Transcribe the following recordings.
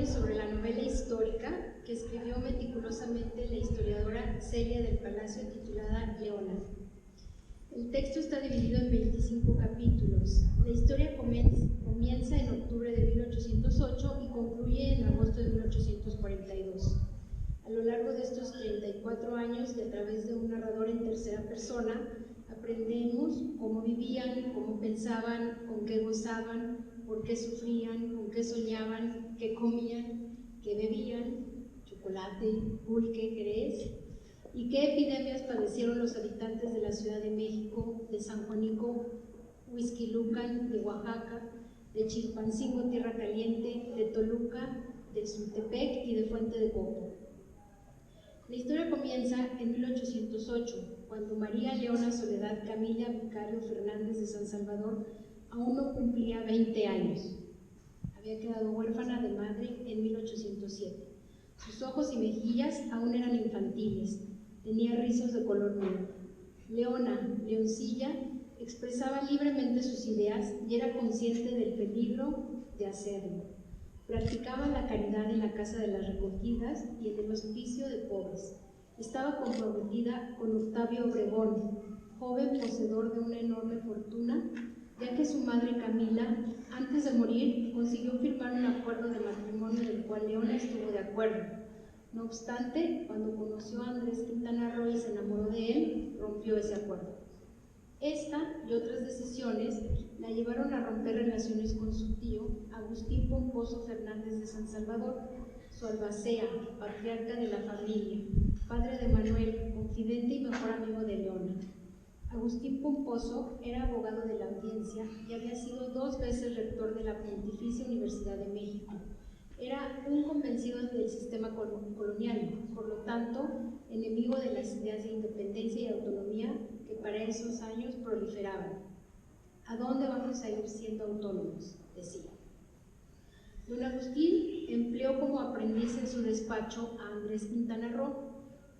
sobre la novela histórica que escribió meticulosamente la historiadora Celia del Palacio titulada Leona. El texto está dividido en 25 capítulos. La historia comienza en octubre de 1808 y concluye en agosto de 1842. A lo largo de estos 34 años y a través de un narrador en tercera persona, aprendemos cómo vivían, cómo pensaban, con qué gozaban, por qué sufrían, con qué soñaban, qué comían, qué bebían, chocolate, pulque, jerez, y qué epidemias padecieron los habitantes de la Ciudad de México, de San Juanico, Huixquilucan, de Oaxaca, de Chilpancingo, Tierra Caliente, de Toluca, de Sultepec y de Fuente de Coco. La historia comienza en 1808, cuando María Leona Soledad Camila Vicario Fernández de San Salvador aún no cumplía 20 años. Había quedado huérfana de madre en 1807. Sus ojos y mejillas aún eran infantiles, tenía rizos de color negro. Leona, leoncilla, expresaba libremente sus ideas y era consciente del peligro de hacerlo. Practicaba la caridad en la Casa de las Recogidas y en el Hospicio de Pobres. Estaba comprometida con Octavio Obregón, joven poseedor de una enorme fortuna, ya que su madre Camila, antes de morir, consiguió firmar un acuerdo de matrimonio del cual Leona estuvo de acuerdo. No obstante, cuando conoció a Andrés Quintana Roo y se enamoró de él, rompió ese acuerdo. Esta y otras decisiones la llevaron a romper relaciones con su tío, Agustín Pomposo Fernández de San Salvador, su albacea, patriarca de la familia, padre de Manuel, confidente y mejor amigo de Leona. Agustín Pomposo era abogado de la Audiencia y había sido 2 veces rector de la Pontificia Universidad de México. Era un convencido del sistema colonial, por lo tanto, enemigo de las ideas de independencia y autonomía que para esos años proliferaban. ¿A dónde vamos a ir siendo autónomos?, decía. Don Agustín empleó como aprendiz en su despacho a Andrés Quintana Roo,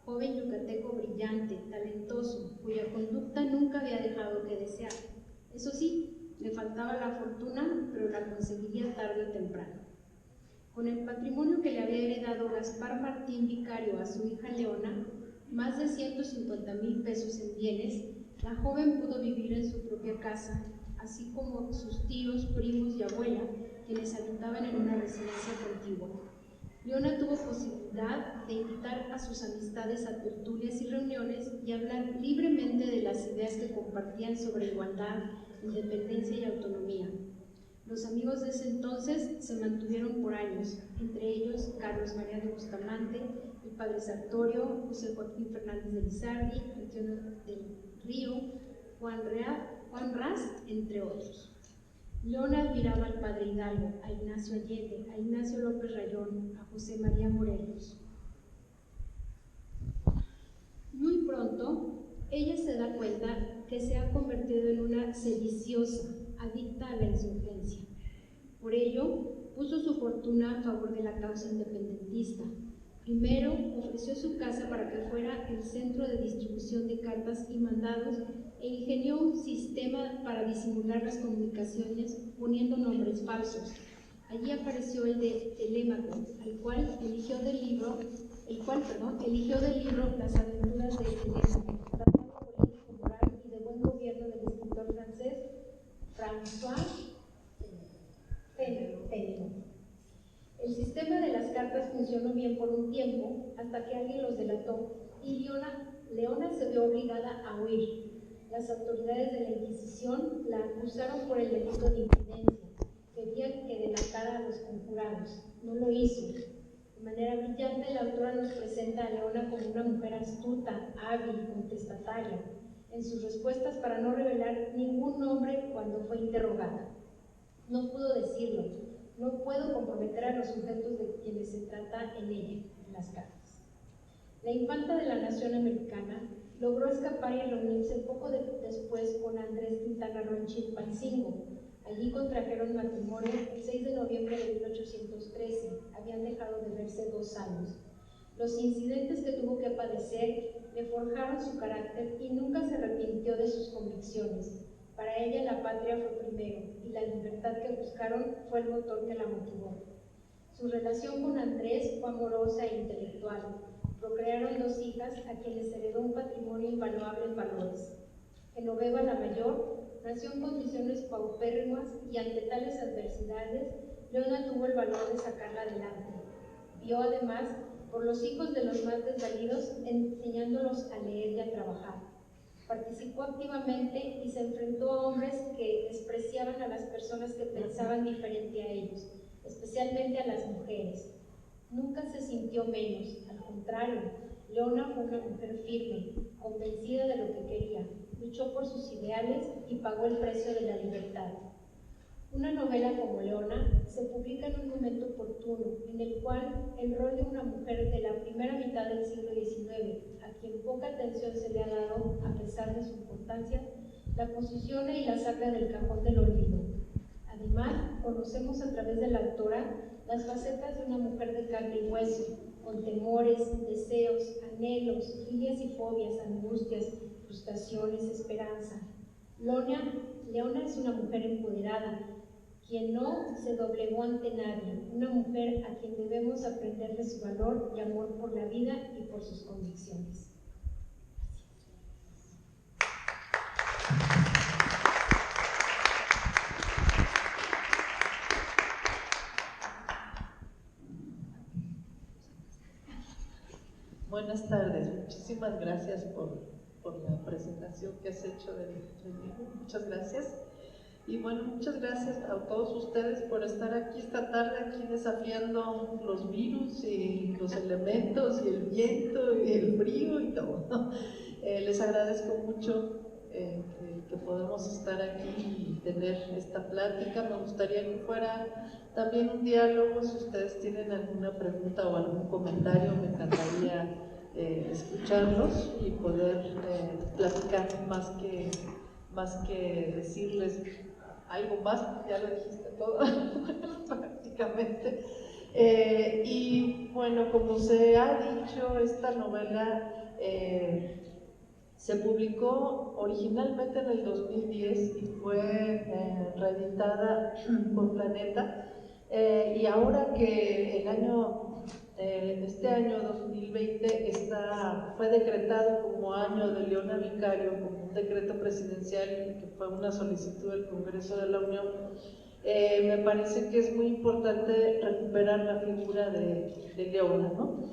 joven yucateco brillante, talentoso, cuya conducta nunca había dejado que desear. Eso sí, le faltaba la fortuna, pero la conseguiría tarde o temprano. Con el patrimonio que le había heredado Gaspar Martín Vicario a su hija Leona, más de 150,000 pesos en bienes, la joven pudo vivir en su propia casa, así como sus tíos, primos y abuela, quienes habitaban en una residencia contigua. Leona tuvo posibilidad de invitar a sus amistades a tertulias y reuniones y hablar libremente de las ideas que compartían sobre igualdad, independencia y autonomía. Los amigos de ese entonces se mantuvieron por años, entre ellos Carlos María de Bustamante, el padre Sartorio, José Joaquín Fernández de Lizardi, Antonio del Río, Juan Ras, entre otros. Leona admiraba al padre Hidalgo, a Ignacio Allende, a Ignacio López Rayón, a José María Morelos. Muy pronto, ella se da cuenta que se ha convertido en una sediciosa, adicta a la insurgencia. Por ello, puso su fortuna a favor de la causa independentista. Primero, ofreció su casa para que fuera el centro de distribución de cartas y mandados e ingenió un sistema para disimular las comunicaciones poniendo nombres falsos. Allí apareció el de Telémaco, el cual eligió del libro Las aventuras de Telémaco, tratado político moral y de buen gobierno del escritor francés François Fénelon. El sistema de las cartas funcionó bien por un tiempo, hasta que alguien los delató y Leona se vio obligada a huir. Las autoridades de la Inquisición la acusaron por el delito de impidencia. Pedían que delatara a los conjurados. No lo hizo. De manera brillante, la autora nos presenta a Leona como una mujer astuta, hábil, contestataria, en sus respuestas para no revelar ningún nombre cuando fue interrogada. No pudo decirlo. No puedo comprometer a los sujetos de quienes se trata en ella, en las cartas. La infanta de la nación americana logró escapar y reunirse poco después con Andrés Quintana Roo en Chilpancingo. Allí contrajeron matrimonio el 6 de noviembre de 1813. Habían dejado de verse 2 años. Los incidentes que tuvo que padecer le forjaron su carácter y nunca se arrepintió de sus convicciones. Para ella la patria fue primero y la libertad que buscaron fue el motor que la motivó. Su relación con Andrés fue amorosa e intelectual. Procrearon 2 hijas a quienes heredó un patrimonio invaluable en valores. Genoveva, la mayor, nació en condiciones paupérrimas y ante tales adversidades, Leona tuvo el valor de sacarla adelante. Vio además por los hijos de los más desvalidos, enseñándolos a leer y a trabajar. Participó activamente y se enfrentó a hombres que despreciaban a las personas que pensaban diferente a ellos, especialmente a las mujeres. Nunca se sintió menos, al contrario, Leona fue una mujer firme, convencida de lo que quería, luchó por sus ideales y pagó el precio de la libertad. Una novela como Leona se publica en un momento oportuno, en el cual el rol de una mujer de la primera mitad del siglo XIX, a quien poca atención se le ha dado a pesar de su importancia, la posiciona y la saca del cajón del olvido. Además, conocemos a través de la autora las facetas de una mujer de carne y hueso, con temores, deseos, anhelos, filias y fobias, angustias, frustraciones, esperanza. Leona es una mujer empoderada, quien no se doblegó ante nadie, una mujer a quien debemos aprenderle su valor y amor por la vida y por sus convicciones. Buenas tardes, muchísimas gracias por la presentación que has hecho del libro, muchas gracias. Y bueno, muchas gracias a todos ustedes por estar aquí esta tarde, aquí desafiando los virus y los elementos y el viento y el frío y todo. Les agradezco mucho que podamos estar aquí y tener esta plática. Me gustaría que fuera también un diálogo. Si ustedes tienen alguna pregunta o algún comentario, me encantaría escucharlos y poder platicar más que decirles algo más, ya lo dijiste todo prácticamente. Y bueno, como se ha dicho, esta novela se publicó originalmente en el 2010 y fue reeditada por Planeta, y ahora que este año 2020 fue decretado como año de Leona Vicario, como un decreto presidencial que fue una solicitud del Congreso de la Unión, me parece que es muy importante recuperar la figura de Leona, ¿no?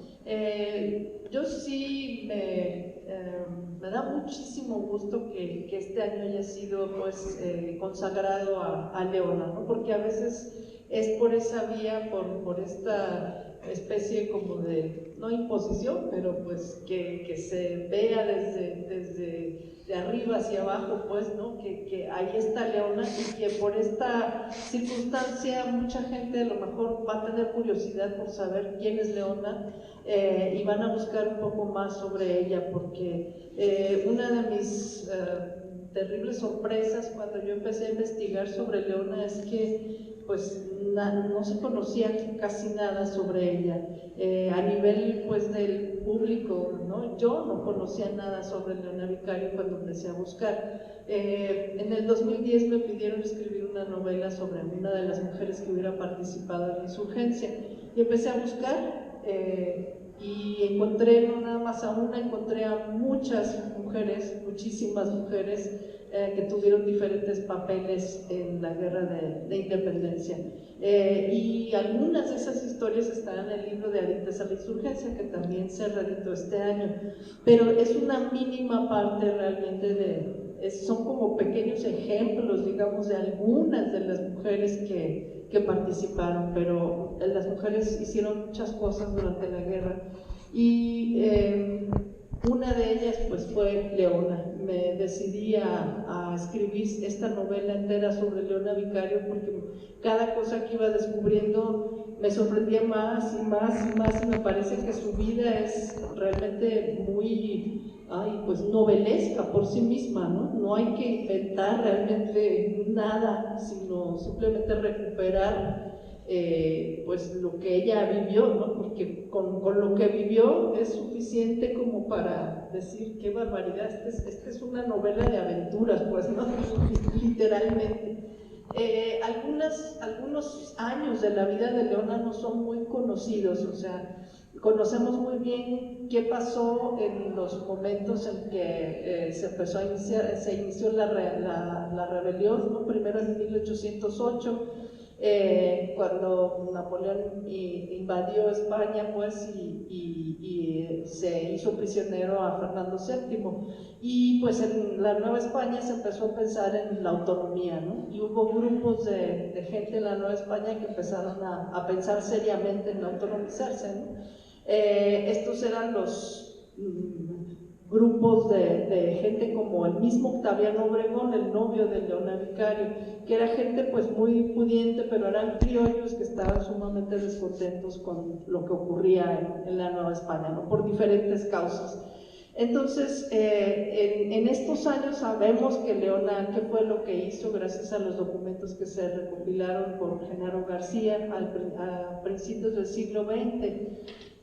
Yo sí me da muchísimo gusto que este año haya sido pues consagrado a Leona, ¿no? Porque a veces es por esa vía, por esta especie como de, no imposición, pero pues que se vea desde de arriba hacia abajo, pues, ¿no? Que ahí está Leona y que por esta circunstancia mucha gente a lo mejor va a tener curiosidad por saber quién es Leona, y van a buscar un poco más sobre ella, porque una de mis terribles sorpresas cuando yo empecé a investigar sobre Leona es que pues no se conocía casi nada sobre ella. A nivel pues del público, ¿no? Yo no conocía nada sobre Leona Vicario cuando empecé a buscar. En el 2010 me pidieron escribir una novela sobre una de las mujeres que hubiera participado en la insurgencia y empecé a buscar, y encontré no nada más a una, encontré a muchas mujeres, muchísimas mujeres que tuvieron diferentes papeles en la guerra de independencia, y algunas de esas historias están en el libro de Adictas a la Insurgencia, que también se reeditó este año, pero es una mínima parte realmente son como pequeños ejemplos, digamos, de algunas de las mujeres que participaron, pero las mujeres hicieron muchas cosas durante la guerra, y una de ellas pues fue Leona. Me decidí a escribir esta novela entera sobre Leona Vicario porque cada cosa que iba descubriendo me sorprendía más y más y más, y me parece que su vida es realmente muy pues novelesca por sí misma, ¿no? No hay que inventar realmente nada, sino simplemente recuperar pues lo que ella vivió, ¿no? Porque con lo que vivió es suficiente como para decir qué barbaridad, esta es una novela de aventuras, pues, ¿no? Literalmente. Algunos años de la vida de Leona no son muy conocidos, o sea, conocemos muy bien qué pasó en los momentos en que se inició la rebelión, ¿no? Primero en 1808, cuando Napoleón invadió España, pues, y se hizo prisionero a Fernando VII. Y pues en la Nueva España se empezó a pensar en la autonomía, ¿no? Y hubo grupos de gente en la Nueva España que empezaron a pensar seriamente en autonomizarse, ¿no? Estos eran los grupos de gente como el mismo Octaviano Obregón, el novio de Leona Vicario, que era gente pues muy pudiente, pero eran criollos que estaban sumamente descontentos con lo que ocurría en la Nueva España, ¿no? Por diferentes causas. Entonces, en estos años sabemos que Leona, ¿qué fue lo que hizo? Gracias a los documentos que se recopilaron por Genaro García a principios del siglo XX.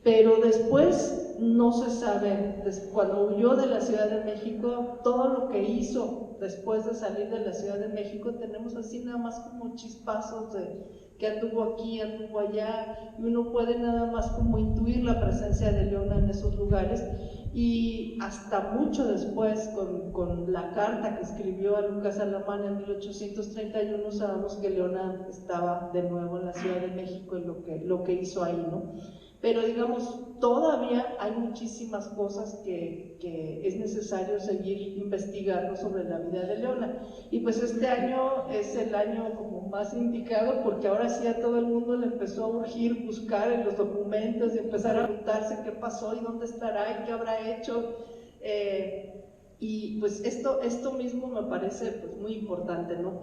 Pero después no se sabe, cuando huyó de la Ciudad de México, todo lo que hizo después de salir de la Ciudad de México, tenemos así nada más como chispazos de que anduvo aquí, anduvo allá, y uno puede nada más como intuir la presencia de Leona en esos lugares. Y hasta mucho después, con la carta que escribió a Lucas Alamán en 1831, sabemos que Leona estaba de nuevo en la Ciudad de México y lo que hizo ahí, ¿no? Pero digamos, todavía hay muchísimas cosas que es necesario seguir investigando sobre la vida de Leona. Y pues este año es el año como más indicado, porque ahora sí a todo el mundo le empezó a urgir buscar en los documentos y empezar a preguntarse qué pasó y dónde estará y qué habrá hecho. Y pues esto mismo me parece pues muy importante, ¿no?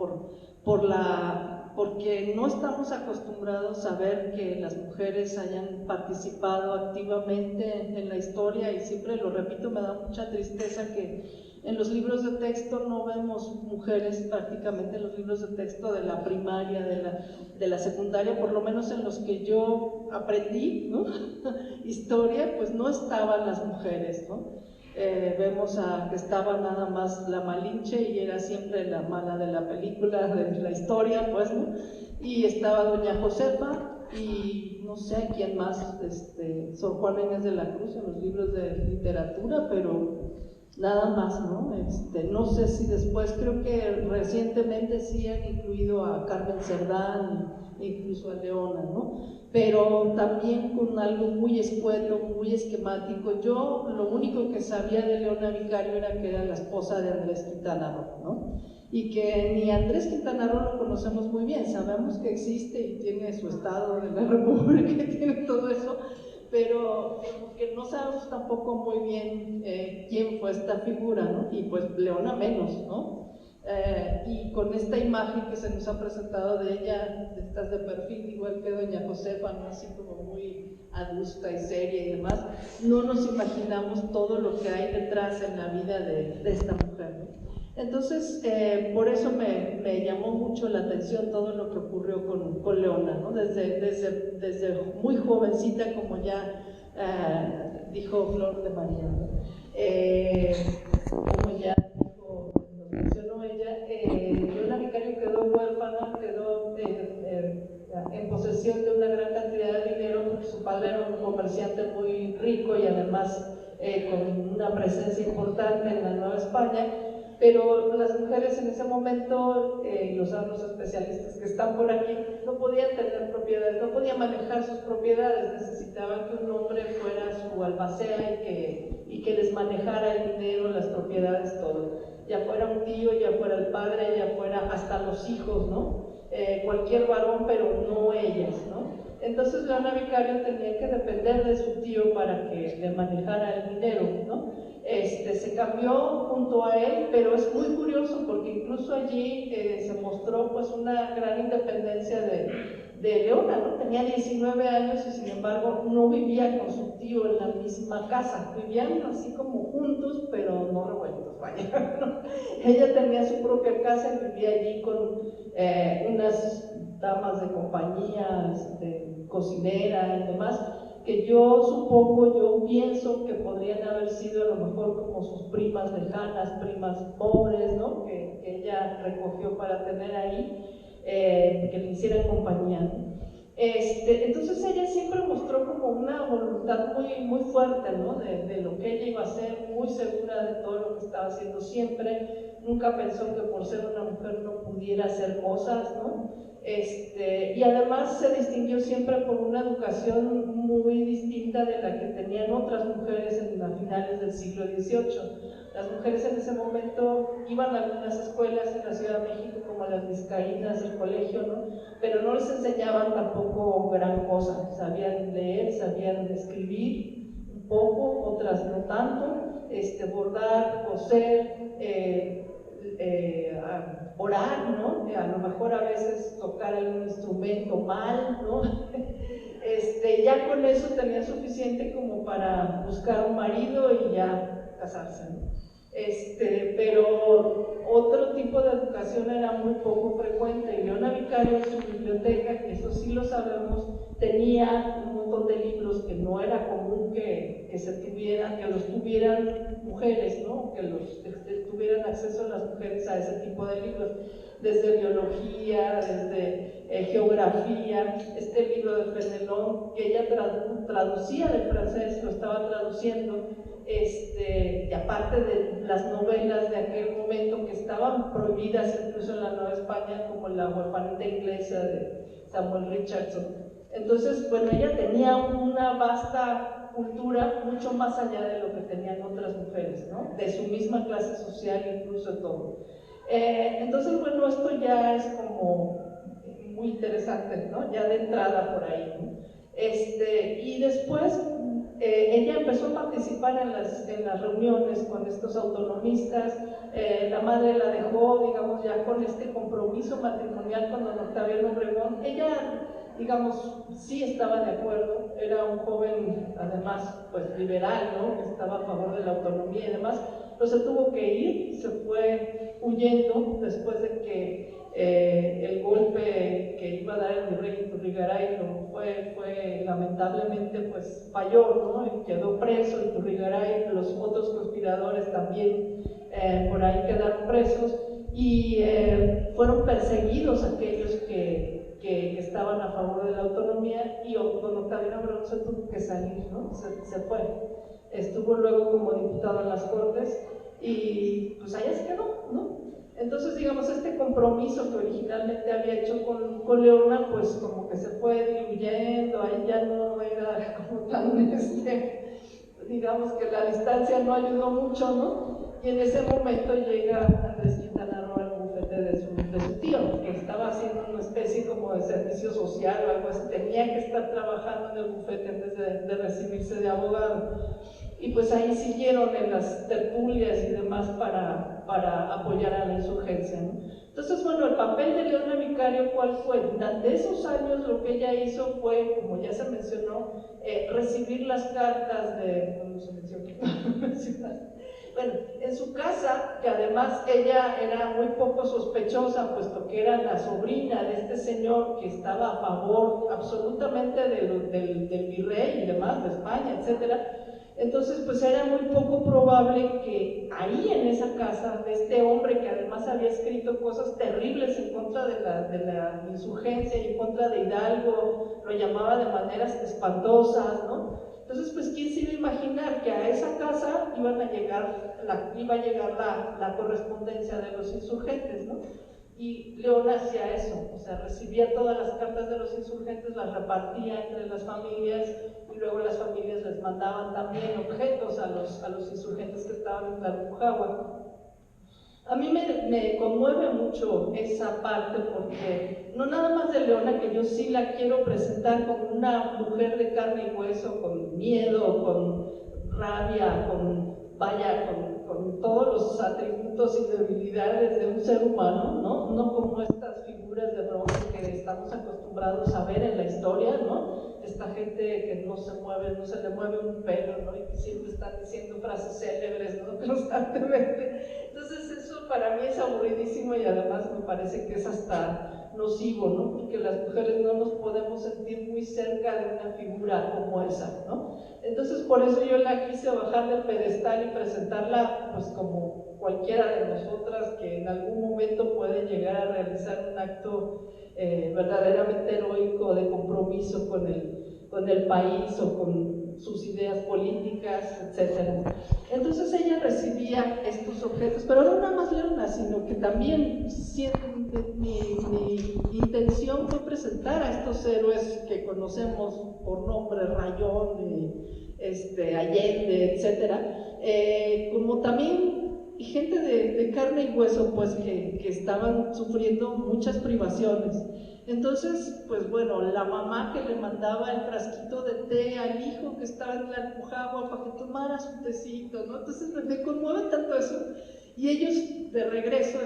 Porque no estamos acostumbrados a ver que las mujeres hayan participado activamente en la historia, y siempre lo repito, me da mucha tristeza que en los libros de texto no vemos mujeres prácticamente en los libros de texto de la primaria, de la secundaria, por lo menos en los que yo aprendí, ¿no? Historia, pues no estaban las mujeres, ¿no? Vemos que estaba nada más la Malinche y era siempre la mala de la película, de la historia, pues, ¿no? Y estaba doña Josefa y no sé quién más, Sor Juana Inés de la Cruz en los libros de literatura, pero nada más, ¿no? No sé si después, creo que recientemente sí han incluido a Carmen Cerdán e incluso a Leona, ¿no? Pero también con algo muy escueto, muy esquemático. Yo lo único que sabía de Leona Vicario era que era la esposa de Andrés Quintana Roo, ¿no? Y que ni Andrés Quintana Roo lo conocemos muy bien, sabemos que existe y tiene su estado de la República y tiene todo eso, pero que no sabemos tampoco muy bien quién fue esta figura, ¿no? Y pues Leona menos, ¿no? Y con esta imagen que se nos ha presentado de ella, de estas de perfil, igual que doña Josefa, ¿no? Así como muy adusta y seria y demás, no nos imaginamos todo lo que hay detrás en la vida de esta mujer, ¿no? Entonces, por eso me llamó mucho la atención todo lo que ocurrió con Leona, ¿no? Desde muy jovencita, como ya dijo Flor de María, ¿no? Como ya nos mencionó ella, Leona Vicario quedó huérfana, quedó en posesión de una gran cantidad de dinero, porque su padre era un comerciante muy rico y además con una presencia importante en la Nueva España. Pero las mujeres en ese momento, los especialistas que están por aquí, no podían tener propiedades, no podían manejar sus propiedades, necesitaban que un hombre fuera su albacea y que les manejara el dinero, las propiedades, todo. Ya fuera un tío, ya fuera el padre, ya fuera hasta los hijos, ¿no? Cualquier varón, pero no ellas, ¿no? Entonces Leona Vicario tenía que depender de su tío para que le manejara el dinero, ¿no? Se cambió junto a él, pero es muy curioso porque incluso allí se mostró pues una gran independencia de Leona, ¿no? Tenía 19 años y sin embargo no vivía con su tío en la misma casa, vivían así como juntos, pero no revueltos, vaya, ¿no? Ella tenía su propia casa y vivía allí con unas damas de compañía, cocinera y demás, que yo supongo, yo pienso que podrían haber sido a lo mejor como sus primas lejanas, primas pobres, ¿no? Que ella recogió para tener ahí. que le hicieran compañía, ¿no? Entonces ella siempre mostró como una voluntad muy fuerte, ¿no? De lo que ella iba a hacer, muy segura de todo lo que estaba haciendo siempre. Nunca pensó que por ser una mujer no pudiera hacer cosas, ¿no? Y además se distinguió siempre por una educación muy distinta de la que tenían otras mujeres en las finales del siglo XVIII. Las mujeres en ese momento iban a algunas escuelas en la Ciudad de México, como las vizcaínas, el colegio, ¿no? Pero no les enseñaban tampoco gran cosa. Sabían leer, sabían escribir un poco, otras no tanto, bordar, coser, orar, ¿no? A lo mejor a veces tocar algún instrumento mal, ¿no? Ya con eso tenía suficiente como para buscar un marido y ya casarse, ¿no? Pero otro tipo de educación era muy poco frecuente. Leona Vicario en su biblioteca, que eso sí lo sabemos, tenía un montón de libros que no era común que los tuvieran mujeres, ¿no? Que tuvieran acceso las mujeres a ese tipo de libros, desde biología, desde geografía. Este libro de Fenelon, que ella traducía del francés, lo estaba traduciendo, y aparte de las novelas de aquel momento que estaban prohibidas incluso en la Nueva España, como La huerfanita inglesa de Samuel Richardson. Entonces, bueno, ella tenía una vasta cultura mucho más allá de lo que tenían otras mujeres, ¿no? De su misma clase social, incluso todo. Entonces, bueno, esto ya es como muy interesante, ¿no? Ya de entrada por ahí, ¿no? Y después ella empezó a participar en las reuniones con estos autonomistas. La madre la dejó, digamos, ya con este compromiso matrimonial con don Octaviano Obregón. Ella, digamos, sí estaba de acuerdo, era un joven, además, pues liberal, ¿no? Que estaba a favor de la autonomía y demás, pero se tuvo que ir, se fue huyendo después de que el golpe que iba a dar el virrey Iturrigaray fue lamentablemente, pues falló, ¿no? Y quedó preso Iturrigaray, los otros conspiradores también por ahí quedaron presos, y fueron perseguidos aquellos que estaban a favor de la autonomía, y don Octaviano Obregón se tuvo que salir, ¿no? Se fue. Estuvo luego como diputado en las Cortes y pues allá se quedó, ¿no? Entonces, digamos, este compromiso que originalmente había hecho con Leona, pues como que se fue diluyendo, ahí ya no era como tan, digamos que la distancia no ayudó mucho, ¿no? Y en ese momento llega Andrés Quintana Roo al bufete de su tío, que estaba haciendo una especie como de servicio social o algo así, tenía que estar trabajando en el bufete antes de recibirse de abogado. Y pues ahí siguieron en las tertulias y demás para apoyar a la insurgencia, ¿no? Entonces, bueno, el papel de Leona Vicario, ¿cuál fue? Durante esos años lo que ella hizo fue, como ya se mencionó, recibir las cartas de... ¿Cómo se mencionó? Bueno, en su casa, que además ella era muy poco sospechosa, puesto que era la sobrina de este señor que estaba a favor absolutamente del virrey y demás, de España, etcétera. Entonces, pues era muy poco probable que ahí en esa casa de este hombre que además había escrito cosas terribles en contra de la insurgencia y en contra de Hidalgo, lo llamaba de maneras espantosas, ¿no? Entonces, pues, ¿quién se iba a imaginar que a esa casa iba a llegar la correspondencia de los insurgentes, ¿no? Y Leona hacía eso, o sea, recibía todas las cartas de los insurgentes, las repartía entre las familias, y luego las familias les mandaban también objetos a los insurgentes que estaban en Tlalpujahua. A mí me conmueve mucho esa parte, porque no nada más de Leona, que yo sí la quiero presentar como una mujer de carne y hueso, con miedo, con rabia, con todos los atributos y debilidades de un ser humano, ¿no? No como estas figuras de bronce que estamos acostumbrados a ver en la historia, ¿no? Esta gente que no se mueve, no se le mueve un pelo, ¿no? Y que siempre están diciendo frases célebres, ¿no? Constantemente. Entonces eso para mí es aburridísimo, y además me parece que es hasta nocivo, ¿no? Porque las mujeres no nos podemos sentir muy cerca de una figura como esa, ¿no? Entonces, Entonces por eso yo la quise bajar del pedestal y presentarla pues como cualquiera de nosotras que en algún momento puede llegar a realizar un acto verdaderamente heroico de compromiso con el país o con sus ideas políticas, etc. Entonces ella recibía estos objetos, pero no nada más Leona, sino que también mi intención fue presentar a estos héroes que conocemos por nombre, Rayón, Allende, etc., como también gente de carne y hueso, pues que estaban sufriendo muchas privaciones. Entonces, pues bueno, la mamá que le mandaba el frasquito de té al hijo que estaba en la Alpujarra para que tomara su tecito, ¿no? Entonces me conmueve tanto eso. Y ellos, de regreso,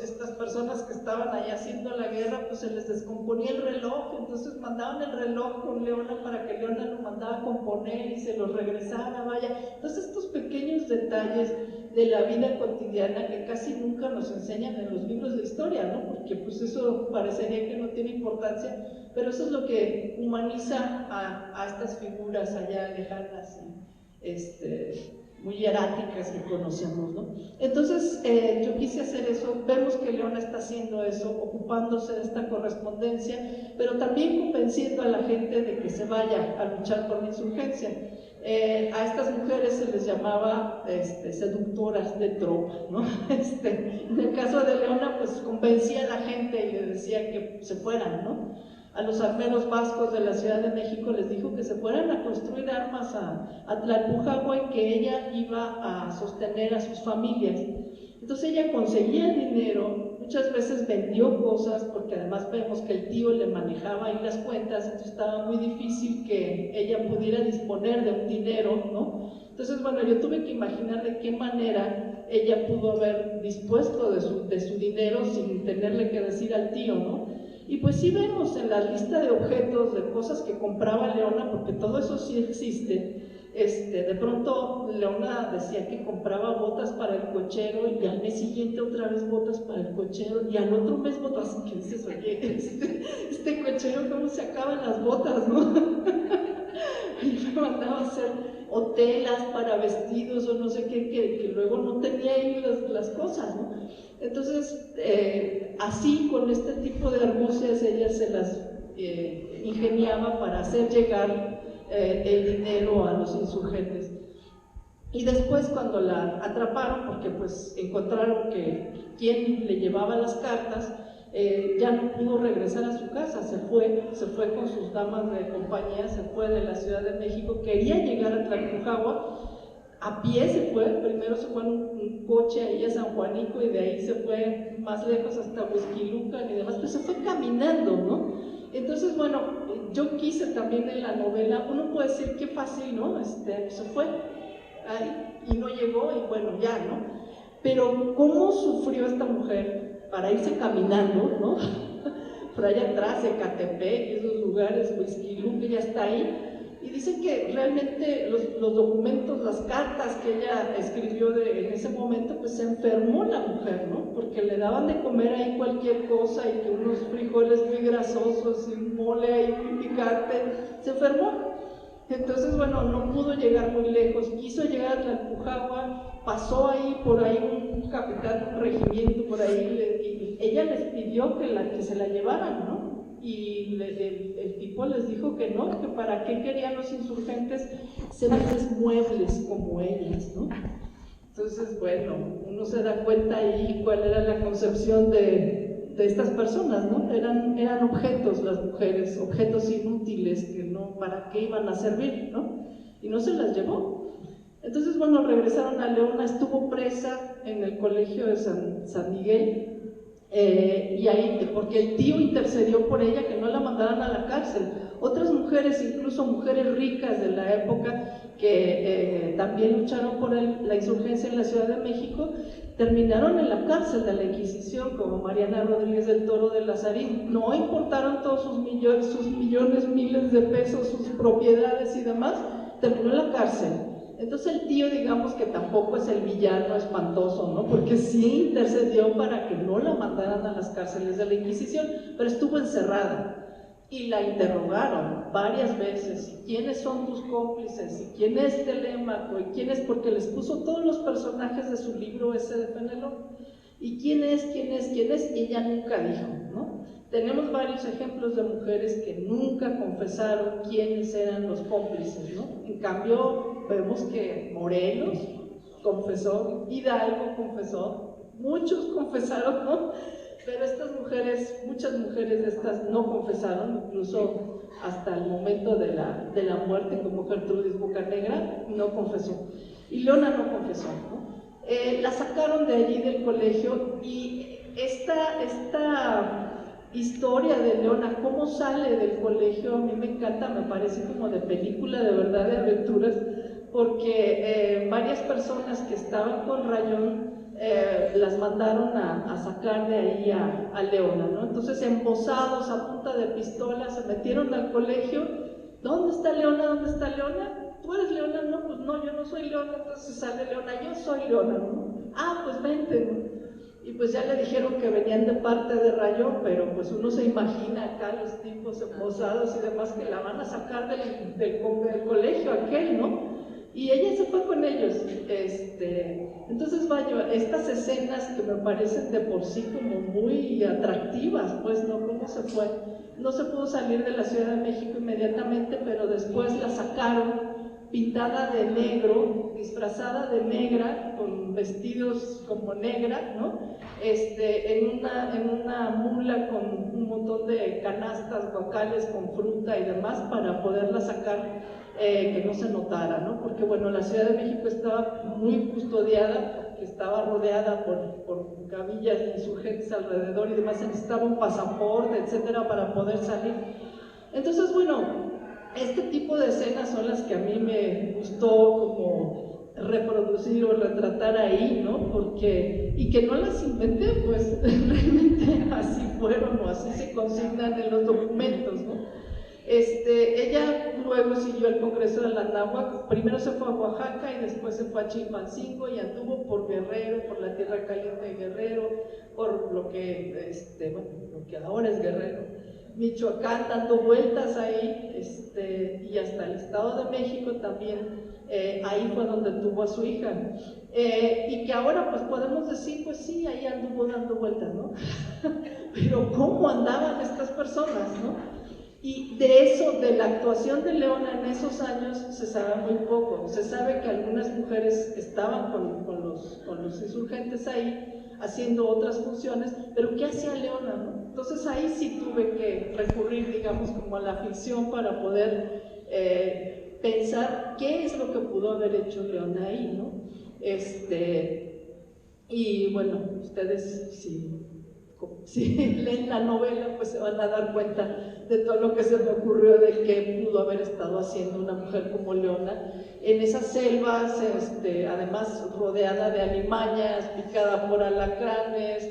estas personas que estaban allá haciendo la guerra, pues se les descomponía el reloj, entonces mandaban el reloj con Leona para que Leona lo mandara a componer y se los regresara, vaya. Entonces estos pequeños detalles de la vida cotidiana que casi nunca nos enseñan en los libros de historia, ¿no? Porque pues eso parecería que no tiene importancia, pero eso es lo que humaniza a estas figuras allá lejanas y muy hieráticas que conocemos, ¿no? Entonces yo quise hacer eso. Vemos que Leona está haciendo eso, ocupándose de esta correspondencia, pero también convenciendo a la gente de que se vaya a luchar por la insurgencia. A estas mujeres se les llamaba seductoras de tropa, ¿no? En el caso de Leona, pues convencía a la gente y le decía que se fueran, ¿no? A los armeros vascos de la Ciudad de México les dijo que se fueran a construir armas a Tlalpujahua y que ella iba a sostener a sus familias. Entonces ella conseguía dinero, muchas veces vendió cosas, porque además vemos que el tío le manejaba ahí las cuentas, entonces estaba muy difícil que ella pudiera disponer de un dinero, ¿no? Entonces, bueno, yo tuve que imaginar de qué manera ella pudo haber dispuesto de su dinero sin tenerle que decir al tío, ¿no? Y pues sí vemos en la lista de objetos, de cosas que compraba Leona, porque todo eso sí existe. De pronto Leona decía que compraba botas para el cochero y al mes siguiente otra vez botas para el cochero y al otro mes botas. ¿Qué dices? Oye, este cochero, ¿cómo se acaban las botas, no? Y me mandaba a hacer o telas para vestidos o no sé qué, que luego no tenía ahí las cosas, ¿no? Entonces, así con este tipo de argucias ella se las ingeniaba para hacer llegar el dinero a los insurgentes. Y después cuando la atraparon, porque pues encontraron que quien le llevaba las cartas, ya no pudo regresar a su casa, se fue con sus damas de compañía, se fue de la Ciudad de México, quería llegar a Tlalpujahua, a pie se fue, primero se fue en un coche ahí a San Juanico y de ahí se fue más lejos hasta Huixquilucan y demás, pero se fue caminando, ¿no? Entonces, bueno, yo quise también en la novela, uno puede decir qué fácil, ¿no? Se fue y no llegó y bueno, ya, ¿no? Pero ¿cómo sufrió esta mujer para irse caminando, ¿no? Por allá atrás, Ecatepec, esos lugares, Huixquilucan, ya está ahí. Y dicen que realmente los documentos, las cartas que ella escribió en ese momento, pues se enfermó la mujer, ¿no? Porque le daban de comer ahí cualquier cosa y que unos frijoles muy grasosos y un mole ahí muy picante, se enfermó. Entonces, bueno, no pudo llegar muy lejos, quiso llegar a Tlalpujahua, pasó ahí, por ahí un capitán de un regimiento por ahí, y ella les pidió que se la llevaran, ¿no? Y el tipo les dijo que no, que para qué querían los insurgentes semejantes muebles como ellas, ¿no? Entonces, bueno, uno se da cuenta ahí cuál era la concepción de estas personas, ¿no? Eran objetos las mujeres, objetos inútiles que no, ¿para qué iban a servir, no? Y no se las llevó. Entonces, bueno, regresaron a Leona, estuvo presa en el colegio de San Miguel, y ahí, porque el tío intercedió por ella que no la mandaran a la cárcel. Otras mujeres, incluso mujeres ricas de la época que también lucharon por la insurgencia en la Ciudad de México, terminaron en la cárcel de la Inquisición, como Mariana Rodríguez del Toro de Lazarín. No importaron todos sus millones, miles de pesos, sus propiedades y demás, terminó en la cárcel. Entonces el tío, digamos que tampoco es el villano espantoso, ¿no? Porque sí intercedió para que no la mandaran a las cárceles de la Inquisición, pero estuvo encerrada. y la interrogaron varias veces, ¿y quiénes son tus cómplices? ¿Y quién es Telémaco? ¿Y quién es? Porque les puso todos los personajes de su libro ese de Penélope. ¿Y quién es? ¿Quién es? ¿Quién es? Y ella nunca dijo, ¿no? Tenemos varios ejemplos de mujeres que nunca confesaron quiénes eran los cómplices, ¿no? En cambio, vemos que Morelos confesó, Hidalgo confesó, muchos confesaron, ¿no? Pero estas mujeres, muchas mujeres de estas no confesaron, incluso hasta el momento de la muerte, como Gertrudis Bocanegra, no confesó. Y Leona no confesó, ¿no? La sacaron de allí del colegio y esta historia de Leona, cómo sale del colegio, a mí me encanta, me parece como de película de verdad, de aventuras, porque varias personas que estaban con Rayón las mandaron a sacar de ahí a Leona, ¿no? Entonces, embosados a punta de pistola, se metieron al colegio. ¿Dónde está Leona? ¿Dónde está Leona? ¿Tú eres Leona? No, pues no, yo no soy Leona. Entonces sale Leona, yo soy Leona, ¿no? Ah, pues vente, ¿no? Y pues ya le dijeron que venían de parte de Rayón, pero pues uno se imagina acá los tipos embosados y demás que la van a sacar del colegio aquel, ¿no? Y ella se fue con ellos. Entonces, vaya, estas escenas que me parecen de por sí como muy atractivas, pues, ¿no? ¿Cómo se fue? No se pudo salir de la Ciudad de México inmediatamente, pero después la sacaron pintada de negro, disfrazada de negra, con vestidos como negra, ¿no? En una mula con un montón de canastas, guacales con fruta y demás para poderla sacar, que no se notara, ¿no? Porque bueno, la Ciudad de México estaba muy custodiada, porque estaba rodeada por gavillas de insurgentes alrededor y demás, se necesitaba un pasaporte, etcétera, para poder salir. Entonces, bueno, este tipo de escenas son las que a mí me gustó como reproducir o retratar ahí, ¿no? Porque, y que no las inventé, pues realmente así fueron o así se consignan en los documentos, ¿no? Ella luego siguió el Congreso de la Anáhuac, primero se fue a Oaxaca y después se fue a Chilpancingo y anduvo por Guerrero, por la Tierra Caliente de Guerrero, por lo que, lo que ahora es Guerrero, Michoacán, dando vueltas ahí, y hasta el Estado de México también, ahí fue donde tuvo a su hija. Y que ahora pues podemos decir, pues sí, ahí anduvo dando vueltas, ¿no? Pero ¿cómo andaban estas personas, no? Y de eso, de la actuación de Leona en esos años, se sabe muy poco. Se sabe que algunas mujeres estaban con los insurgentes ahí, haciendo otras funciones, pero ¿qué hacía Leona, no? Entonces ahí sí tuve que recurrir, digamos, como a la ficción para poder pensar qué es lo que pudo haber hecho Leona ahí, ¿no? Y bueno, ustedes si leen la novela, pues se van a dar cuenta de todo lo que se me ocurrió de qué pudo haber estado haciendo una mujer como Leona en esas selvas, además rodeada de alimañas, picada por alacranes.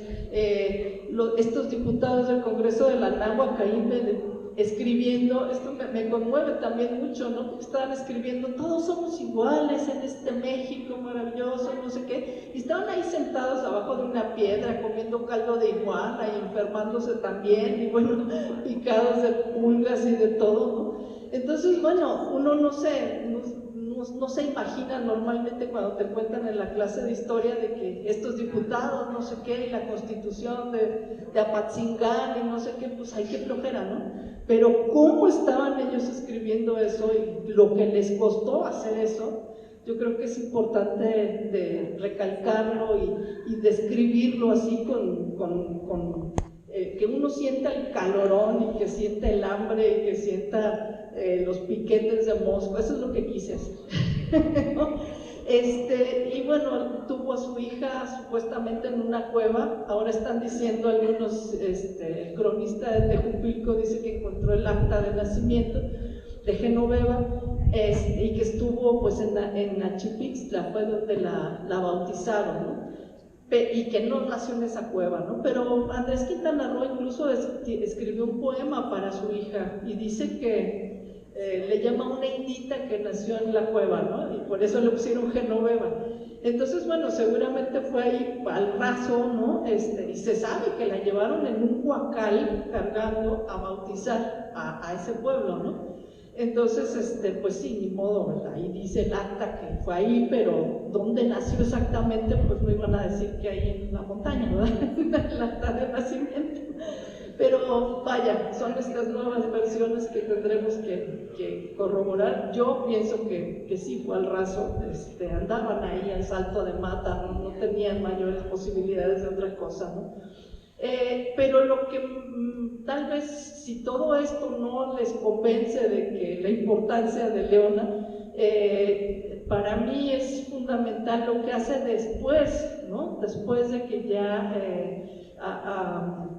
Estos diputados del Congreso de la Anáhuac ahí escribiendo, esto me conmueve también mucho, ¿no? Porque estaban escribiendo, todos somos iguales en este México maravilloso, no sé qué, y estaban ahí sentados abajo de una piedra comiendo caldo de iguana y enfermándose también, y bueno, picados de pulgas y de todo, ¿no? Entonces, bueno, uno no se imagina normalmente cuando te cuentan en la clase de historia de que estos diputados, no sé qué, y la constitución de Apatzingán y no sé qué, pues hay que flojera, ¿no? Pero cómo estaban ellos escribiendo eso y lo que les costó hacer eso, yo creo que es importante de recalcarlo y describirlo así que uno sienta el calorón y que sienta el hambre y que sienta los piquetes de mosco. Eso es lo que quise hacer. ¿No? Y bueno, tuvo a su hija supuestamente en una cueva. Ahora están diciendo algunos, el cronista de Tejupilco dice que encontró el acta de nacimiento de Genoveva, y que estuvo pues en Achipixtla, fue donde la bautizaron, ¿no? Y que no nació en esa cueva, ¿no? Pero Andrés Quintana Roo incluso escribió un poema para su hija y dice que le llama una indita que nació en la cueva, ¿no? Y por eso le pusieron Genoveva. Entonces, bueno, seguramente fue ahí al raso, ¿no? Y se sabe que la llevaron en un huacal cargando a bautizar a ese pueblo, ¿no? Entonces, pues sí, ni modo, ¿verdad? Ahí dice el acta que fue ahí, pero ¿dónde nació exactamente? Pues no iban a decir que ahí en la montaña, ¿verdad? El acta de nacimiento. Pero vaya, son estas nuevas versiones que tendremos que corroborar. Yo pienso que sí fue al raso, andaban ahí al salto de mata, no tenían mayores posibilidades de otra cosa, ¿no? Pero lo que tal vez, si todo esto no les convence de que la importancia de Leona, para mí es fundamental lo que hace después, ¿no? Después de que ya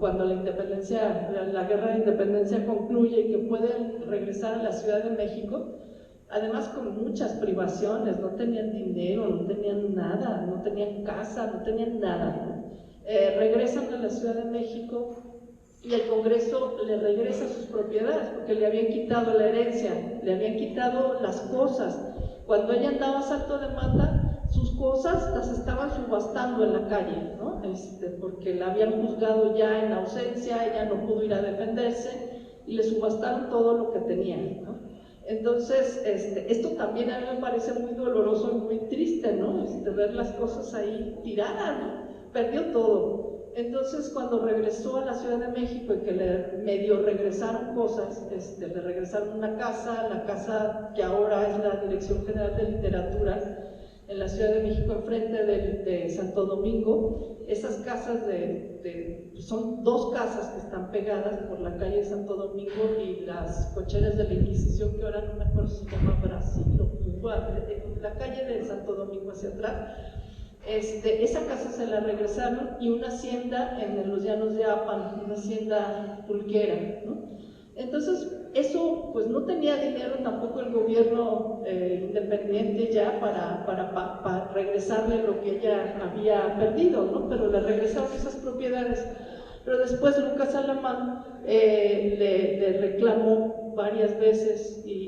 cuando la guerra de independencia concluye y que pueden regresar a la Ciudad de México, además con muchas privaciones, no tenían dinero, no tenían nada, no tenían casa, no tenían nada, ¿no? Regresan a la Ciudad de México y el Congreso le regresa sus propiedades porque le habían quitado la herencia, le habían quitado las cosas. Cuando ella andaba a salto de mata, sus cosas las estaban subastando en la calle, ¿no? Porque la habían juzgado ya en ausencia, ella no pudo ir a defenderse y le subastaron todo lo que tenían, ¿no? Entonces, esto también a mí me parece muy doloroso y muy triste, ¿no? Ver las cosas ahí tiradas, ¿no? Perdió todo. Entonces, cuando regresó a la Ciudad de México y que le medio regresaron cosas, le regresaron una casa, la casa que ahora es la Dirección General de Literatura en la Ciudad de México, enfrente de Santo Domingo. Esas casas son dos casas que están pegadas por la calle de Santo Domingo y las cocheras de la Inquisición, que ahora no me acuerdo si se llama Brasil o Cuba, la calle de Santo Domingo hacia atrás. Esa casa se la regresaron y una hacienda en los llanos de Apan, una hacienda pulquera, ¿no? Entonces, eso pues no tenía dinero tampoco el gobierno independiente ya para regresarle lo que ella había perdido, ¿no? Pero le regresaron esas propiedades. Pero después Lucas Alamán le reclamó varias veces y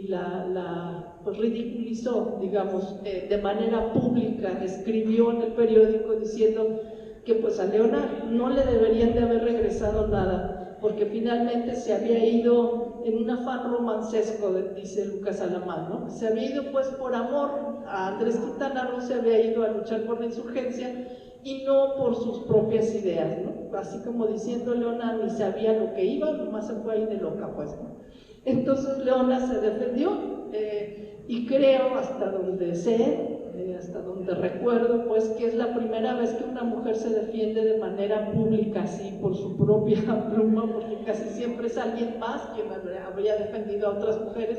pues ridiculizó, digamos, de manera pública, escribió en el periódico diciendo que pues a Leona no le deberían de haber regresado nada, porque finalmente se había ido en un afán romancesco, dice Lucas Alamán, ¿no? Se había ido pues por amor a Andrés Quintana Roo, se había ido a luchar por la insurgencia y no por sus propias ideas, ¿no? Así como diciendo Leona ni sabía lo que iba, nomás se fue ahí de loca, pues, ¿no? Entonces Leona se defendió y creo, hasta donde sé, hasta donde recuerdo, pues que es la primera vez que una mujer se defiende de manera pública, así por su propia pluma, porque casi siempre es alguien más quien habría defendido a otras mujeres,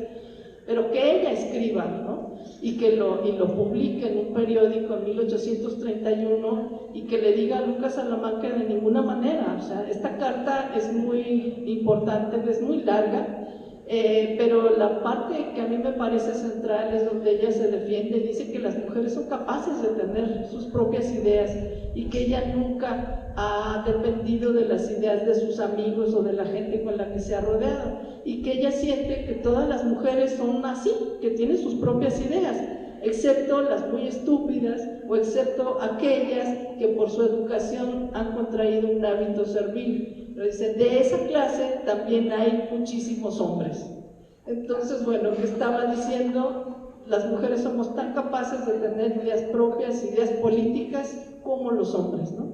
pero que ella escriba, ¿no? Y lo publique en un periódico en 1831 y que le diga a Lucas Alamán que de ninguna manera, o sea, esta carta es muy importante, es muy larga, pero la parte que a mí me parece central es donde ella se defiende y dice que las mujeres son capaces de tener sus propias ideas y que ella nunca ha dependido de las ideas de sus amigos o de la gente con la que se ha rodeado, y que ella siente que todas las mujeres son así, que tienen sus propias ideas, excepto las muy estúpidas o excepto aquellas que por su educación han contraído un hábito servil. Pero dice, de esa clase también hay muchísimos hombres. Entonces, bueno, que estaba diciendo, las mujeres somos tan capaces de tener ideas propias, ideas políticas, como los hombres, ¿no?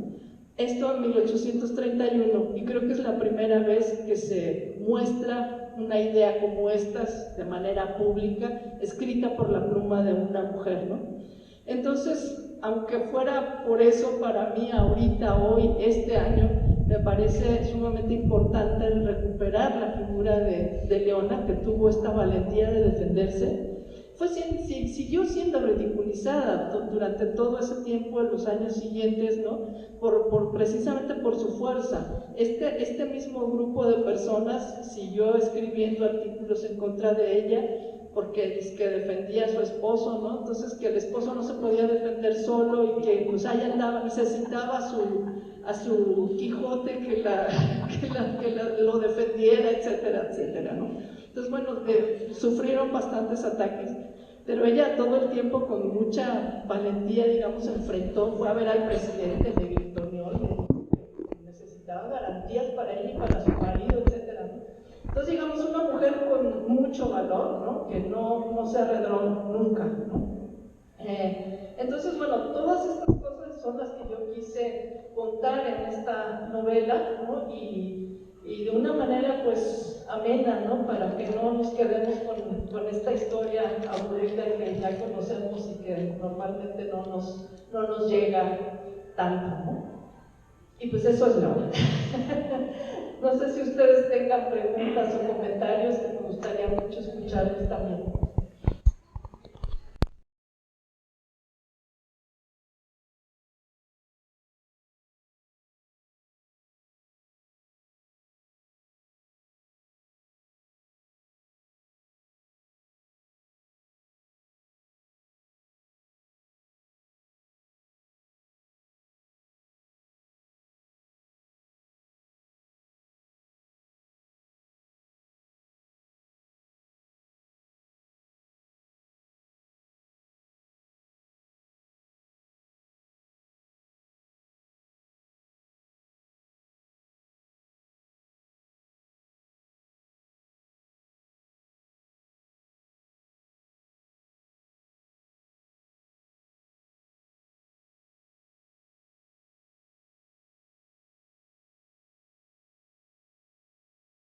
Esto en 1831, y creo que es la primera vez que se muestra una idea como estas de manera pública, escrita por la pluma de una mujer, ¿no? Entonces, aunque fuera por eso, para mí ahorita, hoy, este año, me parece sumamente importante el recuperar la figura de Leona, que tuvo esta valentía de defenderse. Siguió siendo ridiculizada durante todo ese tiempo, en los años siguientes, ¿no? Precisamente por su fuerza. Este mismo grupo de personas siguió escribiendo artículos en contra de ella, porque es que defendía a su esposo, ¿no? Entonces que el esposo no se podía defender solo y que pues ahí andaba, necesitaba a su Quijote que lo defendiera, etcétera, etcétera, ¿no? Entonces, bueno, sufrieron bastantes ataques, pero ella todo el tiempo con mucha valentía, digamos, se enfrentó, fue a ver al presidente, le gritoneó, le dijo que necesitaba garantías para ella y para su marido, etcétera, ¿no? Entonces, digamos, una mujer con mucho valor, ¿no? Que no se arredró nunca, ¿no? Entonces, bueno, todas estas cosas son las que yo quise contar en esta novela, ¿no? Y de una manera, pues, amena, ¿no? Para que no nos quedemos con esta historia aburrida que ya conocemos y que normalmente no nos llega tanto, ¿no? Y pues eso es Leona. No sé si ustedes tengan preguntas o comentarios, que me gustaría mucho escucharles también.